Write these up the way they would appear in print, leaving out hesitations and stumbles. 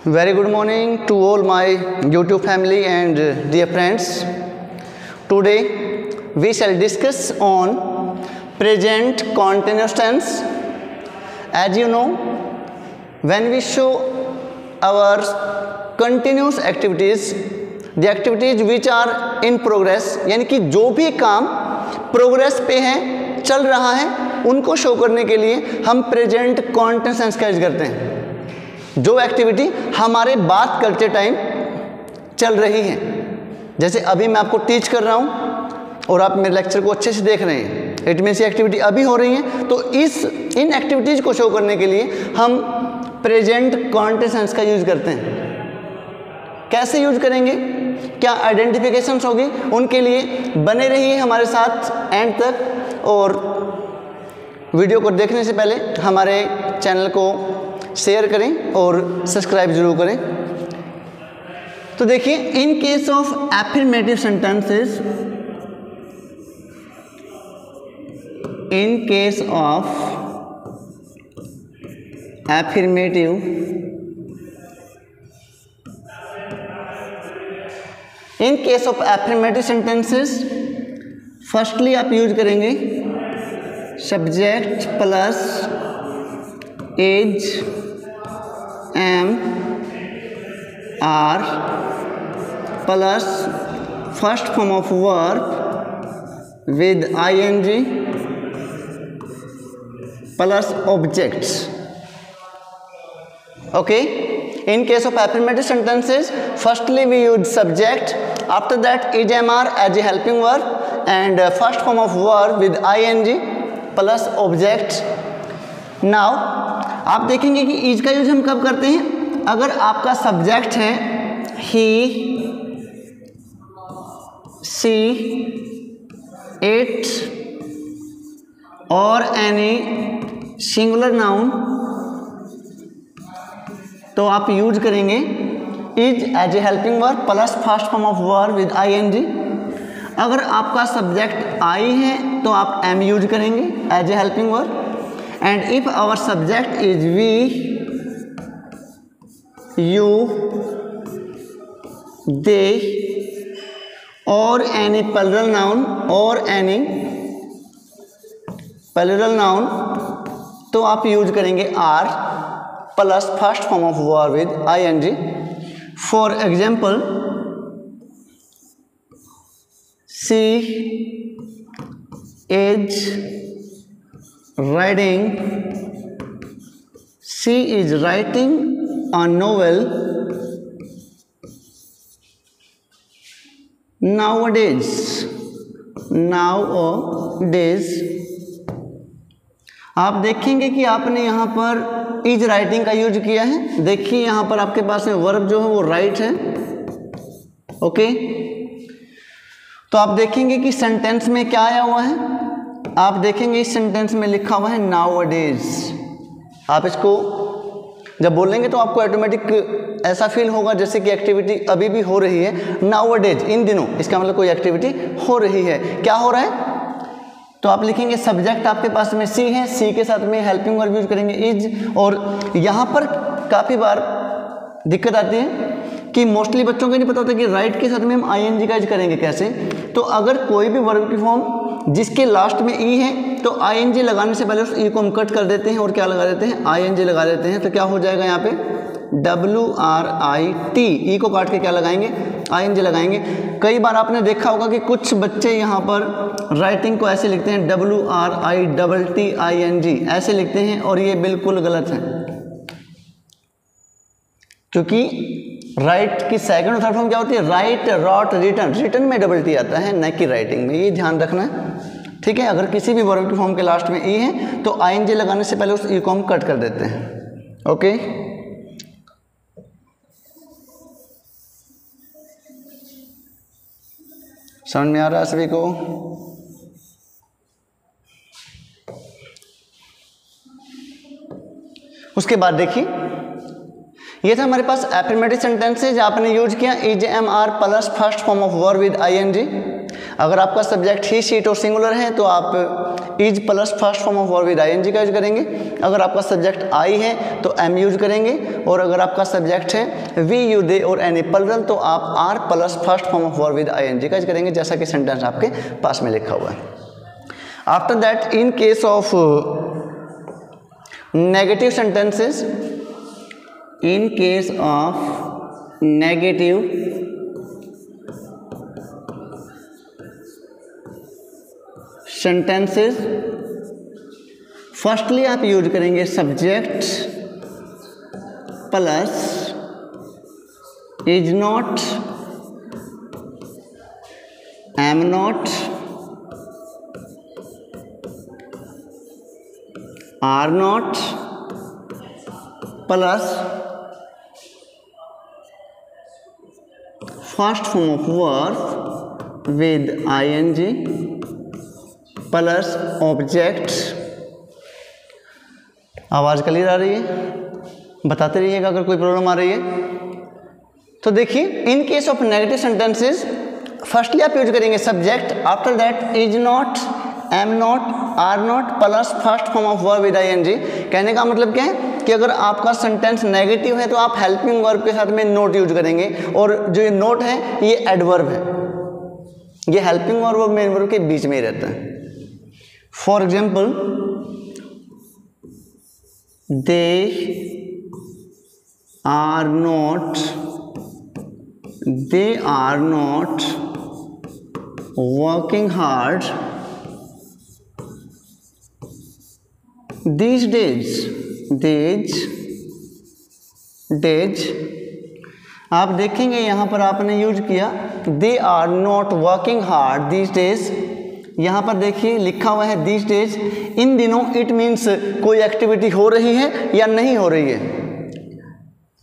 Very good morning to all my YouTube family and dear friends. Today we shall discuss on present continuous tense. As you know, when we show our continuous activities, the activities which are in progress, यानी कि जो भी काम progress पे है, चल रहा है, उनको शो करने के लिए हम प्रेजेंट कॉन्टिन्यूस टेंस का यूज करते हैं। जो एक्टिविटी हमारे बात करते टाइम चल रही है, जैसे अभी मैं आपको टीच कर रहा हूँ और आप मेरे लेक्चर को अच्छे से देख रहे हैं, इट मीन्स ये एक्टिविटी अभी हो रही है। तो इन एक्टिविटीज़ को शो करने के लिए हम प्रेजेंट कॉन्टिन्यूस टेंस का यूज करते हैं। कैसे यूज करेंगे, क्या आइडेंटिफिकेशंस होगी, उनके लिए बने रहिए हमारे साथ एंड तक। और वीडियो को देखने से पहले हमारे चैनल को शेयर करें और सब्सक्राइब जरूर करें। तो देखिए, in case of affirmative sentences, in case of affirmative sentences, firstly आप यूज करेंगे subject plus is, am, are plus first form of verb with ING plus objects. Okay, in case of affirmative sentences, firstly we use subject, after that is, am, are as a helping verb and first form of verb with ing plus object. Now आप देखेंगे कि is का use हम कब करते हैं, अगर आपका सब्जेक्ट है ही, सी, इट और एनी सिंगुलर नाउन, तो आप यूज करेंगे is as a helping verb plus first form of verb with ING. अगर आपका सब्जेक्ट आई है तो आप एम यूज करेंगे as a helping verb. And if our subject is we, you, they और एनी प्लूरल नाउन, तो आप use करेंगे are plus first form of verb with ING. For example, she is writing a novel nowadays। आप देखेंगे कि आपने यहाँ पर इज राइटिंग का यूज किया है। देखिए यहाँ पर आपके पास में वर्ब जो है वो राइट है। ओके, तो आप देखेंगे कि सेंटेंस में क्या आया हुआ है, आप देखेंगे इस सेंटेंस में लिखा हुआ है नाउअडेज। आप इसको जब बोलेंगे तो आपको ऑटोमेटिक ऐसा फील होगा जैसे कि एक्टिविटी अभी भी हो रही है। नाउअडेज, इन दिनों, इसका मतलब कोई एक्टिविटी हो रही है। क्या हो रहा है, तो आप लिखेंगे सब्जेक्ट आपके पास में सी है, सी के साथ में हेल्पिंग वर्ब यूज करेंगे इज। और यहाँ पर काफ़ी बार दिक्कत आती है कि मोस्टली बच्चों को नहीं पता होता कि राइट के साथ में हम आईएनजी का यूज करेंगे कैसे। तो अगर कोई भी वर्ब की फॉर्म जिसके लास्ट में ई है तो आईएनजी लगाने से पहले उस ई को हम कट कर देते हैं और क्या लगा देते हैं, आईएनजी लगा देते हैं। तो क्या हो जाएगा यहाँ पे WRIT, ई को काट के क्या लगाएंगे, आईएनजी लगाएंगे। कई बार आपने देखा होगा कि कुछ बच्चे यहाँ पर राइटिंग को ऐसे लिखते हैं WRITTING, ऐसे लिखते हैं और ये बिल्कुल गलत है, क्योंकि राइट की सेकंड और थर्ड फॉर्म क्या होती है, राइट, रॉट, रिटन में डबल टी आता है, न कि राइटिंग में। ये ध्यान रखना है, ठीक है। अगर किसी भी वर्ब की फॉर्म के लास्ट में ई है तो आईएनजी लगाने से पहले उस ई को हम कट कर देते हैं। ओके, समझ में आ रहा है सभी को? उसके बाद देखिए, ये था हमारे पास एफर्मेटिव सेंटेंसेज, आपने यूज किया is, am, are plus first form of verb with ING. अगर आपका सब्जेक्ट ही, शीट और सिंगुलर है तो आप is plus first form of verb with I N G का यूज करेंगे। अगर आपका सब्जेक्ट आई है तो एम यूज करेंगे, और अगर आपका सब्जेक्ट है वी, यू, दे और एनी प्लरल तो आप are plus first form of verb with I N G का यूज करेंगे, जैसा कि सेंटेंस आपके पास में लिखा हुआ है। After that, in case of negative sentences, in case of negative sentences, firstly आप यूज करेंगे subject plus is not, am not, are not plus first form of verb with ING plus object. आवाज़ clear आ रही है? बताते रहिएगा अगर कोई प्रॉब्लम आ रही है तो। देखिए, in case of negative sentences firstly आप यूज करेंगे subject, after that is not, am not, are not plus first form of verb with I N G. कहने का मतलब क्या है कि अगर आपका सेंटेंस नेगेटिव है तो आप हेल्पिंग वर्ब के साथ में नोट यूज करेंगे, और जो ये नोट है ये एडवर्ब है, ये हेल्पिंग वर्ब और मेन वर्ब के बीच में ही रहता है। For example, they are not working hard these days। आप देखेंगे यहाँ पर आपने यूज किया they are not working hard these days। यहाँ पर देखिए लिखा हुआ है these days, इन दिनों। इट मीन्स कोई एक्टिविटी हो रही है या नहीं हो रही है।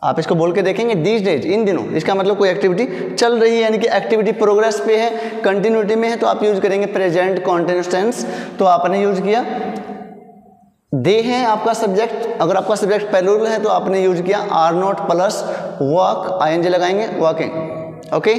आप इसको बोल के देखेंगे these days, इन दिनों, इसका मतलब कोई एक्टिविटी चल रही है, यानी कि एक्टिविटी प्रोग्रेस पे है, कंटिन्यूटी में है, तो आप यूज करेंगे प्रेजेंट कॉन्टिन्यूअस टेंस। तो आपने यूज किया दे है आपका सब्जेक्ट, अगर आपका सब्जेक्ट प्लूरल है तो आपने यूज किया are not plus work, ING लगाएंगे, working. Okay,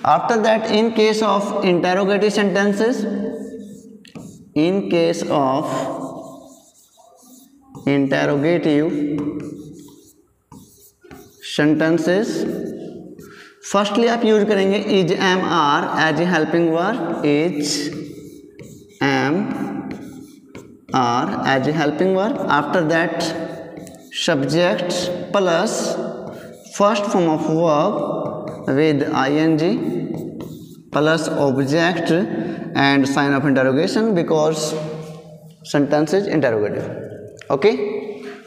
after that, in case of interrogative sentences, in case of interrogative sentences, firstly आप यूज करेंगे is, am, are as a helping verb, is, am, are as a helping verb. After that, subject plus first form of verb with ING plus object and sign of interrogation because sentence is interrogative. Okay,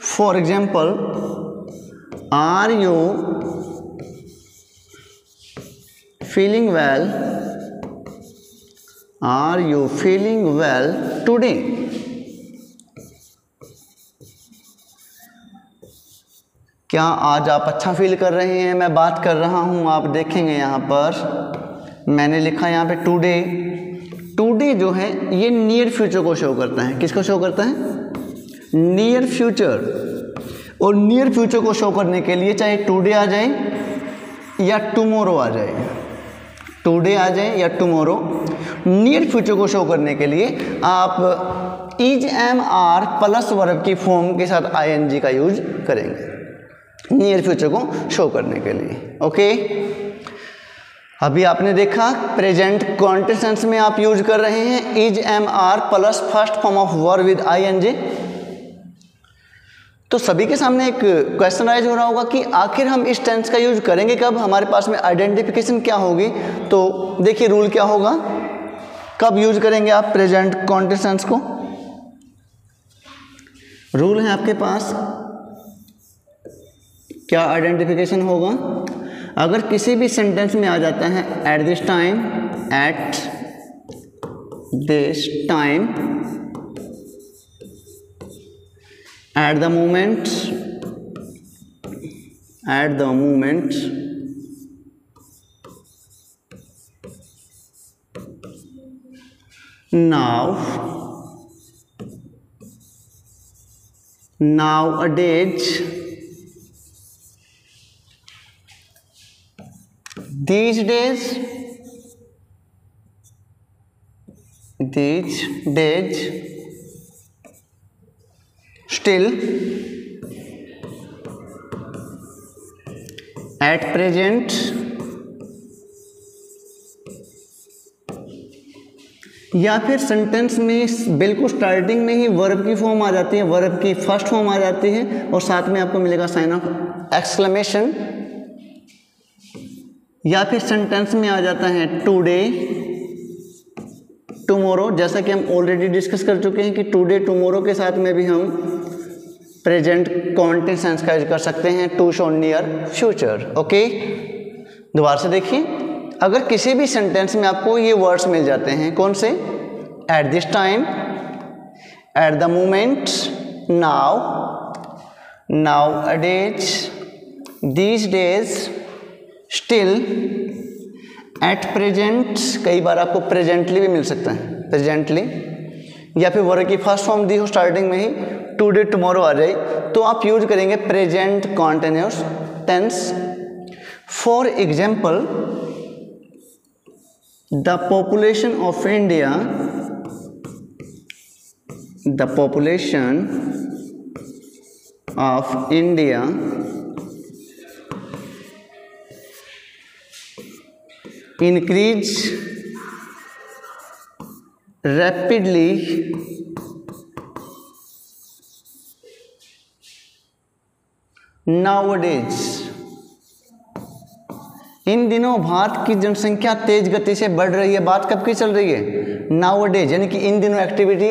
for example, are you feeling well, are you feeling well today. क्या आज आप अच्छा feel कर रहे हैं? मैं बात कर रहा हूँ। आप देखेंगे यहाँ पर मैंने लिखा यहाँ पे टुडे। टुडे जो है ये नियर फ्यूचर को शो करता है। किसको शो करता है? Near future. और नियर फ्यूचर को शो करने के लिए चाहे टुडे आ जाए या टुमारो आ जाए, टुडे आ जाए या टुमारो, नियर फ्यूचर को शो करने के लिए आप is, am, are plus verb की फॉर्म के साथ आईएनजी का यूज करेंगे नियर फ्यूचर को शो करने के लिए। ओके, अभी आपने देखा प्रेजेंट कॉन्टिन्यूअस में आप यूज कर रहे हैं is, am, are plus first form of verb with I N G. तो सभी के सामने एक क्वेश्चन राइज हो रहा होगा कि आखिर हम इस टेंस का यूज करेंगे कब, हमारे पास में आइडेंटिफिकेशन क्या होगी। तो देखिए रूल क्या होगा, कब यूज करेंगे आप प्रेजेंट कॉन्टिन्यूअस को। रूल है आपके पास, क्या आइडेंटिफिकेशन होगा, अगर किसी भी सेंटेंस में आ जाता है at this time, at this time, at the moment, at the moment, now, nowadays, these days, these days still at present या फिर सेंटेंस में बिल्कुल स्टार्टिंग में ही वर्ब की फॉर्म आ जाती है, वर्ब की फर्स्ट फॉर्म आ जाती है और साथ में आपको मिलेगा साइन ऑफ एक्सक्लेमेशन, या फिर सेंटेंस में आ जाता है टुडे टुमारो, जैसा कि हम ऑलरेडी डिस्कस कर चुके हैं कि टुडे टुमारो के साथ में भी हम प्रेजेंट कॉन्टिन्यूअस का यूज कर सकते हैं to show near future. Okay, दोबारा से देखिए, अगर किसी भी सेंटेंस में आपको ये वर्ड्स मिल जाते हैं, कौन से, at this time, at the moment, now, nowadays, these days, still, at present, कई बार आपको प्रेजेंटली भी मिल सकता है, प्रेजेंटली, या फिर वर्ब की फर्स्ट फॉर्म दी हो स्टार्टिंग में ही, टुडे टुमारो आ जाए, तो आप यूज करेंगे present continuous tense. For example, the population of India, the population of India increase rapidly nowadays, इन दिनों भारत की जनसंख्या तेज गति से बढ़ रही है। बात कब की चल रही है, नाउअडेज, यानी कि इन दिनों एक्टिविटी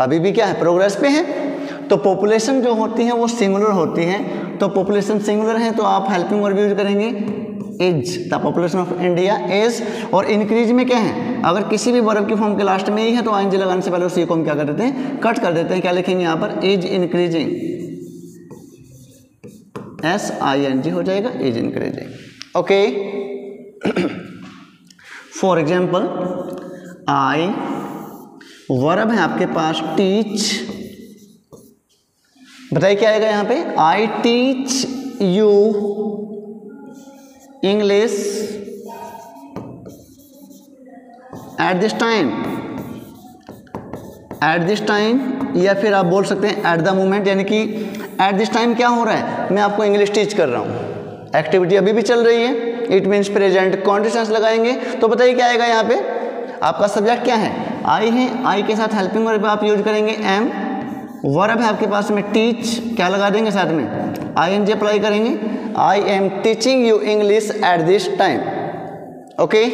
अभी भी क्या है, प्रोग्रेस पे है। तो पॉपुलेशन जो होती है वो सिंगुलर होती है, तो पॉपुलेशन सिंगुलर है तो आप हेल्पिंग वर्ब यूज करेंगे is, the population of India is. और इंक्रीज में क्या है, अगर किसी भी वर्ब की फॉर्म के लास्ट में ही है तो आईएनजी लगाने से पहले उसी को हम क्या कर देते हैं, कट कर देते हैं। क्या लिखेंगे यहाँ पर, इज इंक्रीजिंग, SING हो जाएगा, is increasing. Okay, for example, I, verb है आपके पास टीच, बताइए क्या आएगा यहाँ पे, I teach you English at this time, at this time, या फिर आप बोल सकते हैं एट द मोमेंट, यानी कि एट दिस टाइम क्या हो रहा है, मैं आपको इंग्लिश टीच कर रहा हूँ, एक्टिविटी अभी भी चल रही है, इट मीन्स प्रेजेंट कॉन्टिन्यूअस लगाएंगे। तो बताइए क्या आएगा यहाँ पे, आपका सब्जेक्ट क्या है, आई है, आई के साथ हेल्पिंग वर्ब आप यूज करेंगे एम, वर्ब है आपके पास में टीच, क्या लगा देंगे साथ में, ING अप्लाई करेंगे, I am teaching you English at this time. Okay,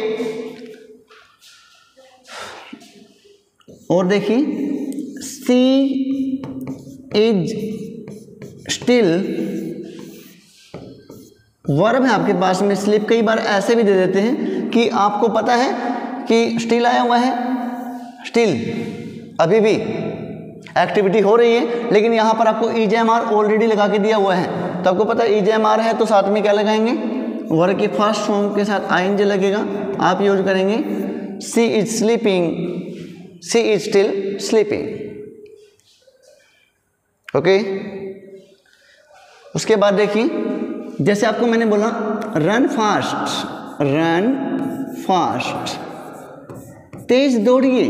और देखिए, सी इज स्टिल, वर्ब है आपके पास में स्लिप, कई बार ऐसे भी दे देते हैं कि आपको पता है कि स्टिल आया हुआ है, स्टिल अभी भी एक्टिविटी हो रही है, लेकिन यहाँ पर आपको EJMR ऑलरेडी लगा के दिया हुआ है, तो आपको पता है EJMR है तो साथ में क्या लगाएंगे, वर्ब की फर्स्ट फॉर्म के साथ ING लगेगा, आप यूज करेंगे she is sleeping, she is still sleeping. Okay, उसके बाद देखिए, जैसे आपको मैंने बोला रन फास्ट, रन फास्ट, तेज दौड़िए,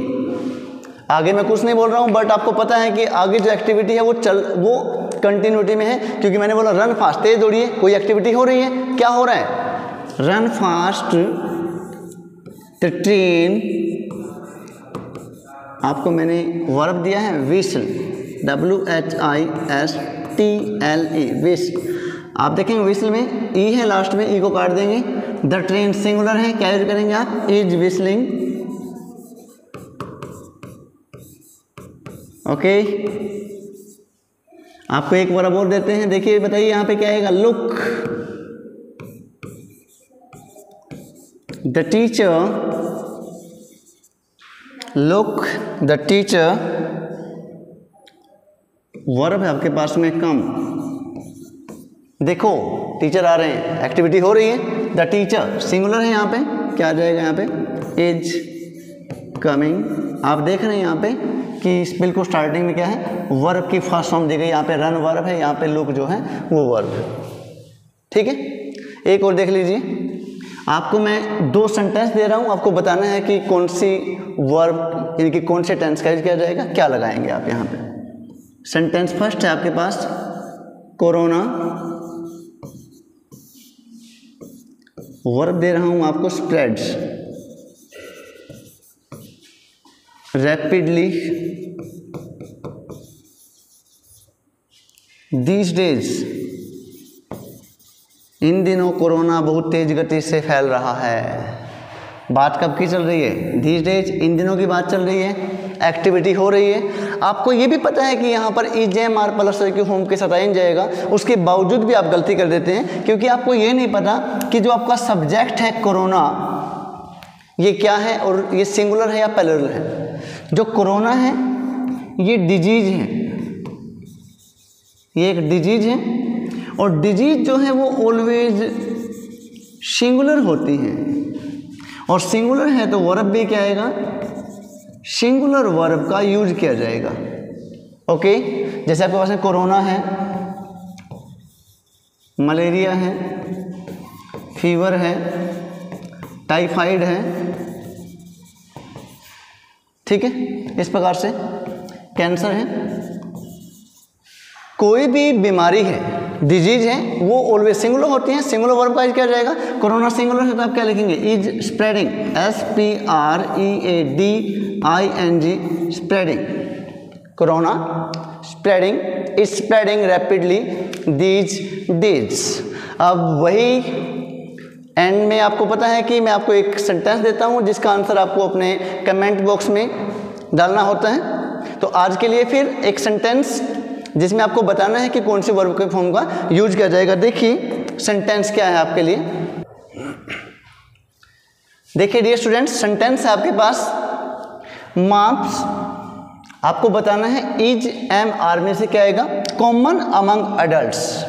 आगे मैं कुछ नहीं बोल रहा हूँ, बट आपको पता है कि आगे जो एक्टिविटी है वो कंटिन्यूटी में है, क्योंकि मैंने बोला रन फास्ट, तेज दौड़िए, कोई एक्टिविटी हो रही है, क्या हो रहा है, रन फास्ट द ट्रेन, आपको मैंने वर्ब दिया है विसल, WHISTLE, विसल, आप देखेंगे विसल में ई है लास्ट में, ई को काट देंगे, द ट्रेन सिंगुलर है, क्या यूज करेंगे आप, इज विस्लिंग। ओके, आपको एक वर्ब और देते हैं, देखिए बताइए यहाँ पे क्या आएगा, look, the teacher, look the teacher, verb है आपके पास में कम, देखो टीचर आ रहे हैं, एक्टिविटी हो रही है, द टीचर सिंगुलर है यहाँ पे, क्या आ जाएगा यहाँ पे, इज कमिंग। आप देख रहे हैं यहाँ पे कि बिल्कुल स्टार्टिंग में क्या है, वर्ब की फर्स्ट फॉर्म दी गई, यहाँ पे रन वर्ब है, यहाँ पे लुक जो है वो वर्ब है। ठीक है, एक और देख लीजिए, आपको मैं 2 सेंटेंस दे रहा हूँ, आपको बताना है कि कौन सी वर्ब यानी कि कौन से टेंस का यूज किया जाएगा, क्या लगाएंगे आप यहाँ पे। सेंटेंस फर्स्ट है आपके पास, कोरोना। वर्ब दे रहा हूँ आपको स्प्रेड्स रैपिडली दीज डेज। इन दिनों कोरोना बहुत तेज गति से फैल रहा है। बात कब की चल रही है? दीज डेज, इन दिनों की बात चल रही है, एक्टिविटी हो रही है। आपको ये भी पता है कि यहाँ पर EJMR प्लस की होम के साथ इन जाएगा, उसके बावजूद भी आप गलती कर देते हैं क्योंकि आपको ये नहीं पता कि जो आपका सब्जेक्ट है कोरोना, ये क्या है और ये सिंगुलर है या प्लूरल है। जो कोरोना है ये डिजीज है, ये एक डिजीज है और डिजीज जो है वो ऑलवेज सिंगुलर होती है और सिंगुलर है तो वर्ब भी क्या आएगा? सिंगुलर वर्ब का यूज किया जाएगा। ओके, जैसे आपके पास में कोरोना है, मलेरिया है, फीवर है, टाइफाइड है, ठीक है, इस प्रकार से कैंसर है। कोई भी बीमारी है, डिजीज है, वो ऑलवेज सिंगुलर होती है। सिंगुलर वर्ब का यूज किया जाएगा। कोरोना सिंगुलर है तो आप क्या लिखेंगे? Is spreading, SPREADING, spreading. Corona spreading, is spreading rapidly these days. अब वही एंड में आपको पता है कि मैं आपको एक सेंटेंस देता हूं जिसका आंसर आपको अपने कमेंट बॉक्स में डालना होता है। तो आज के लिए फिर एक सेंटेंस जिसमें आपको बताना है कि कौन सी वर्ब के फॉर्म का यूज किया जाएगा। देखिए सेंटेंस क्या है आपके लिए। देखिए डियर स्टूडेंट्स, सेंटेंस है आपके पास, मार्क्स। आपको बताना है EJMR में से क्या आएगा? Common among adults.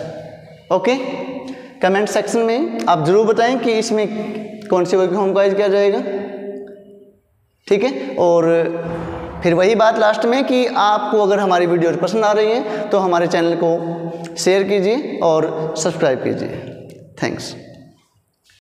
Okay, comment section में आप जरूर बताएं कि इसमें कौन सी वर्ब के फॉर्म का यूज किया जाएगा, ठीक है। और फिर वही बात लास्ट में कि आपको अगर हमारी वीडियोज पसंद आ रही है तो हमारे चैनल को शेयर कीजिए और सब्सक्राइब कीजिए। थैंक्स।